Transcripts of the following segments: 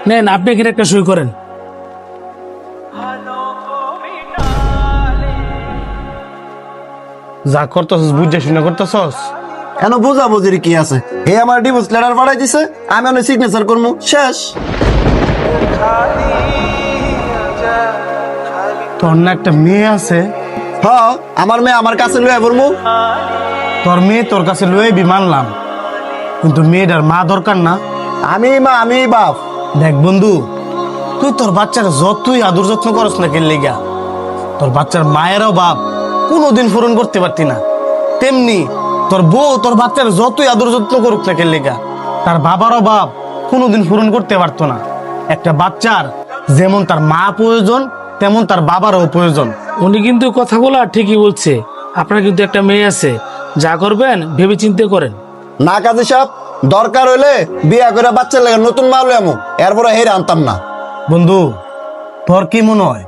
নেন, আপনি এখানে একটা সই করেন। যা করতেছস বুঝে শুনে করতেছস। কেন বোঝা বুঝির কি আছে? হে আমার ডিভোর্স লেটার পাঠাই দিছে, আমি অনেক সিগনেচার করবো, শেষ। তোর না একটা মেয়ে আছে? হ, আমার মেয়ে আমার কাছে লয়ে বলবো। তোর মেয়ে তোর কাছে লয়ে মানলাম, কিন্তু মেয়েটার মা দরকার না? আমি মা, আমি বাপ। দেখ বন্ধু, তুই তোর বাচ্চার যতই আদর যত্ন করস না কেন লেগা, তোর বাচ্চার মায়েরও বাপ কোনোদিন পূরণ করতে পারতি না। তেমনি তোর বউ তোর বাচ্চার যতই আদর যত্ন করুক না কেন লেগা, তার বাবারও বাপ কোনোদিন পূরণ করতে পারতো না। একটা বাচ্চার যেমন তার মা প্রয়োজন, তেমন তার বাবারও প্রয়োজন। উনি কিন্তু কথাগুলো ঠিকই বলছে। আপনার কিন্তু একটা মেয়ে আছে, যা করবেন ভেবে চিন্তে করেন। না কাজী সাহেব, দরকার হইলে বিয়া করে বাচ্চা লাগে নতুন মা লয়ে আমু, এরপরে হেরে আনতাম না। বন্ধু, তোর কি মনে হয়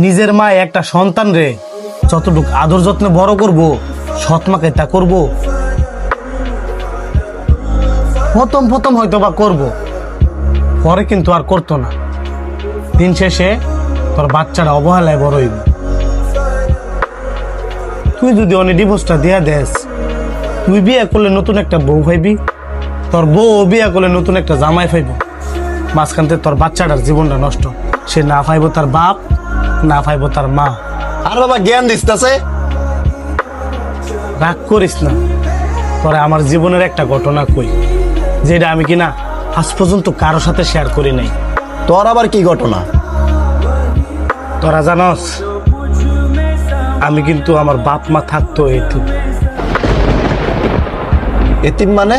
নিজের মা একটা সন্তান রে যতটুকু আদর যত্নে বড় করবো, সৎ মাকে তা করবো? প্রথম হয়তো বা করবো, পরে কিন্তু আর করতো না। দিন শেষে তোর বাচ্চারা অবহেলায় বড় হইব। তুই যদি অনেক ডিভোর্সটা দিয়া দেস, তুই বিয়ে করলে নতুন একটা বউ পাইবি, তোর বউ বিয়ে করলে নতুন একটা জামাই পাইব। মাঝখান থেকে তোর বাচ্চাটার জীবনটা নষ্ট। সে না পাইব তার বাপ, না পাইব তার মা। আর বাবা জ্ঞান দিতেছে। রাগ করিস না, তোরা আমার জীবনের একটা ঘটনা কই, যেটা আমি কিনা আজ পর্যন্ত কারো সাথে শেয়ার করি নাই। তোর আবার কি ঘটনা? তোরা জানস, আমি কিন্তু আমার বাপ মা থাকতো এতিম মানে?